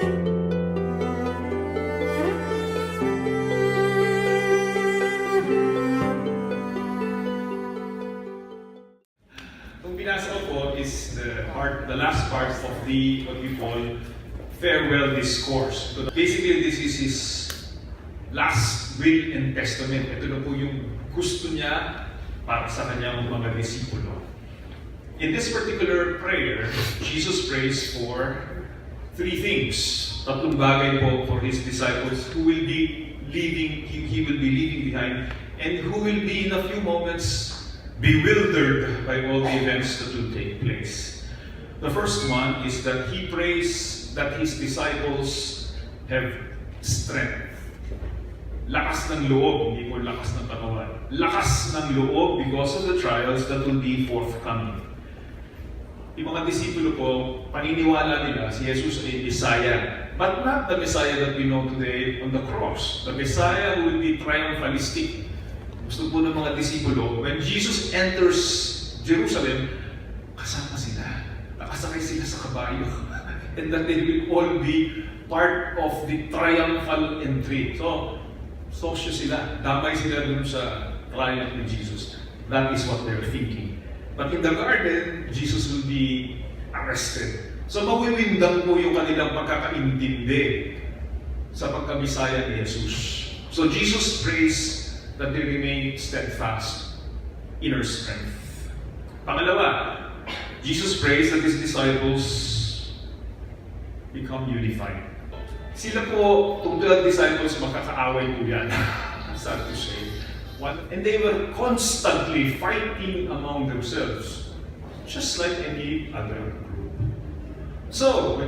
Ang binasa ko po is the last part of the what we call farewell discourse. So basically, this is his last will and testament. Ito na po yung gusto niya para sa kanyang mga disipulo. In this particular prayer, Jesus prays for three things. Tatlong bagay po for his disciples who will be leaving, he will be leaving behind, and who will be in a few moments bewildered by all the events that will take place. The first one is that he prays that his disciples have strength. Lakas ng loob, hindi po lakas ng katawan. Lakas ng loob because of the trials that will be forthcoming. Yung mga disipulo po, paniniwala nila si Jesus ay Messiah. But not the Messiah that we know today on the cross. The Messiah who will be triumphalistic. Gusto po ng mga disipulo, when Jesus enters Jerusalem, kasama sila. Nakasakay sila sa kabayo. And that they will all be part of the triumphal entry. So, sosyo sila. Damay sila dun sa triumph ni Jesus. That is what they're thinking. But in the garden, Jesus will be arrested. So mawiwindang po yung kanilang pagkakaintindi sa pagkabisaya ni Jesus. So Jesus prays that they remain steadfast, inner strength. Pangalawa, Jesus prays that his disciples become unified. Sila po, itong 12 disciples, makakaaway po yan. Sad to say. And they were constantly fighting among themselves, just like any other group. So, when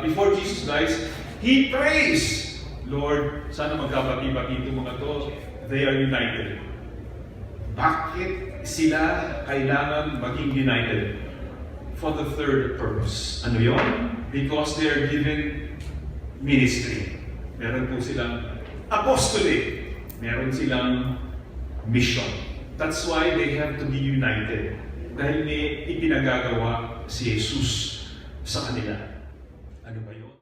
before Jesus dies, he prays, Lord, sana magkabati-bati itong mga to. They are united. Bakit sila kailangan maging united? For the third purpose. Ano yun? Because they are given ministry. Meron po silang apostolate. Meron silang mission. That's why they have to be united. Dahil may ipinagagawa si Jesus sa kanila. Ano ba yun?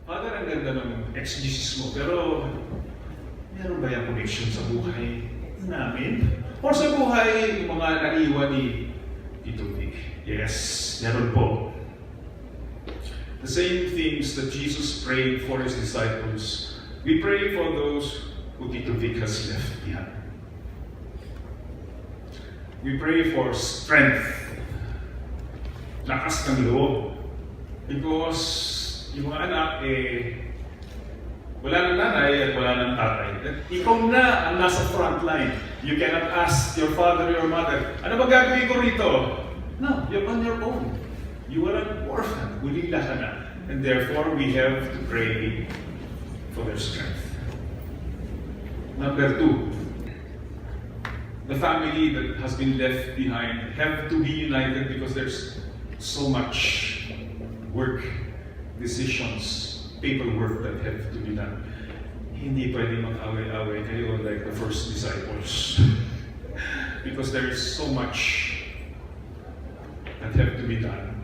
Father, ang ganda ng exegesis mo, pero meron ba yung connection sa buhay namin? Or sa buhay ng mga naiwan ni Tito Vic? Yes, meron po. The same things that Jesus prayed for his disciples, we pray for those who Tito Vic has left behind. We pray for strength, lakas ng loob, because yung mga anak, wala ng nanay at wala ng tatay. Ikaw na ang nasa front line. You cannot ask your father or your mother, ano ba gagawin ko rito? No, you're on your own. You are an orphan. Ulila ka na. And therefore, we have to pray for their strength. Number two, the family that has been left behind have to be united because there's so much work, decisions, paperwork that have to be done. Hindi pwede mag-away-away kayo like the first disciples. Because there is so much that have to be done.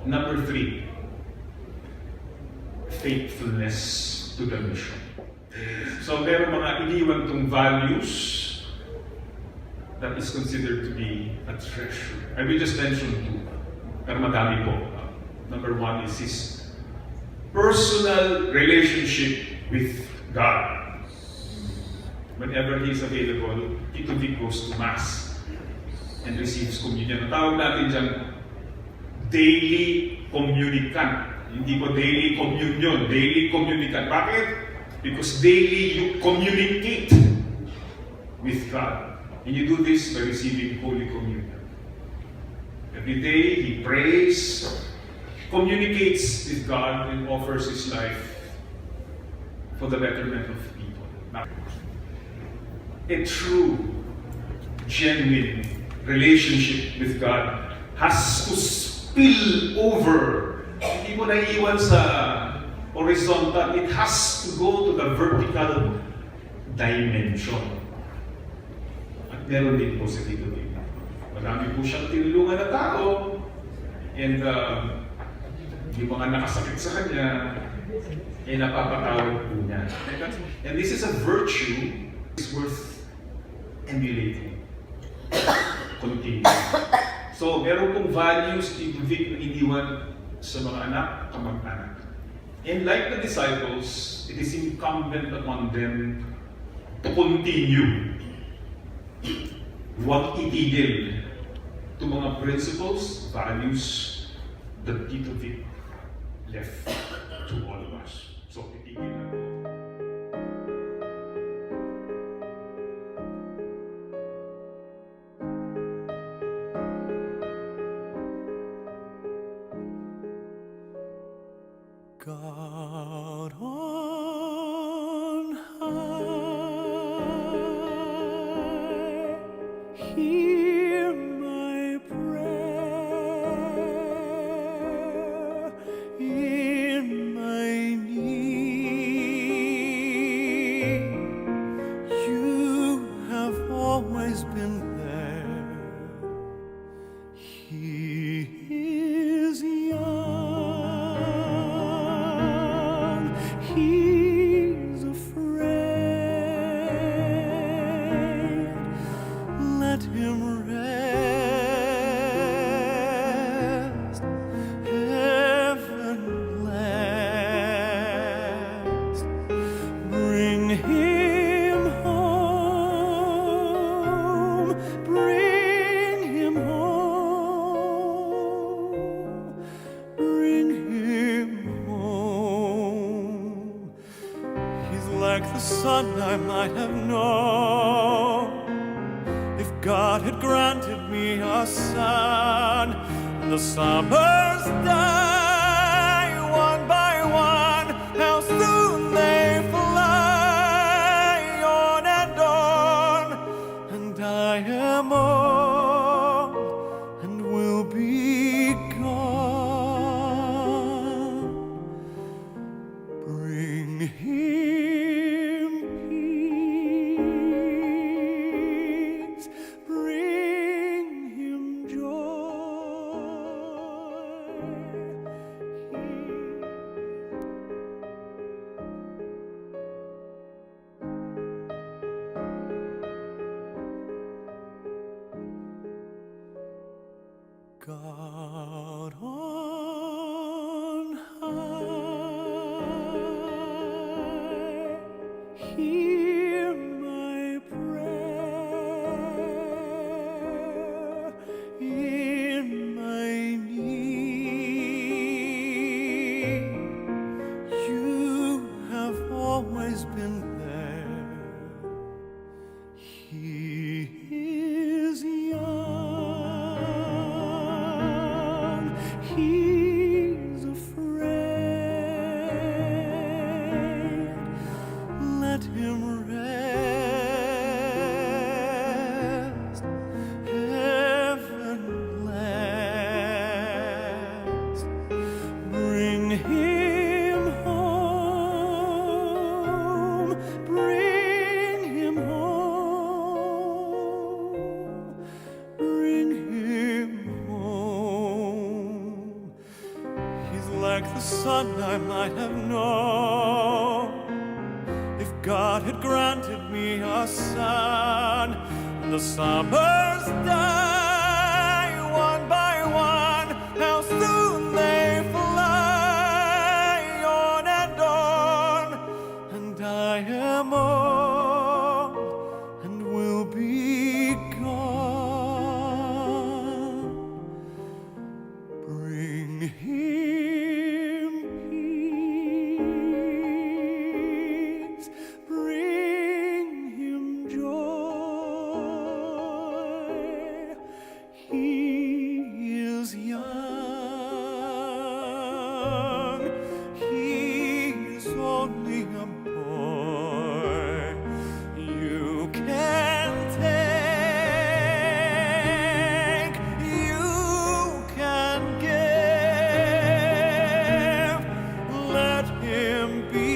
Number three, faithfulness to the mission. So meron mga iniwan tong values that is considered to be a treasure. I will just mention two, pero madami po. Number one is his personal relationship with God. Whenever he is available, Tito Vic goes to Mass and receives communion. Ang tawag natin dyan, daily communicant. Hindi po daily communion, daily communicant. Bakit? Because daily you communicate with God. And you do this by receiving Holy Communion. Every day he prays, communicates with God, and offers his life for the betterment of people. A true, genuine relationship with God has to spill over. Hindi mo naiiwan sa horizontal. It has to go to the vertical dimension. At meron din po sa Tito Vic. Marami po siyang tinulungan na tao. And yung mga nakasakit sa kanya, ay napapatawad po niya. And this is a virtue is worth emulating. Continue. So, meron pong values ni Vic na iniwan sa mga anak, kamag-anak. And like the disciples, it is incumbent upon them to continue. Huwag itigil to mga principles, values that Tito Vic left to all of us. So, itigil na. God on high, hear my prayer in my need. You have always been there. He is young. He's afraid. Let him rest. Heaven blessed. Bring him home. Bring him home. Bring him home. He's like the son I might have known if God had granted me a son. The summers die one by one. How soon they fly on and on. And I am old and will be gone. Bring him peace, bring him joy. God on high, hear my prayer in my need. You have always been there. He is young. He's afraid. Let him rest. Heaven blessed. Bring him home. Bring him home. Bring him home. He's like the son I might have known if God had granted me a son. The summers die one by one. How soon they fly on and on. And I am old and will be gone. Bring him peace, bring him joy. He is young. He's only a boy. You can take, you can give. Let him be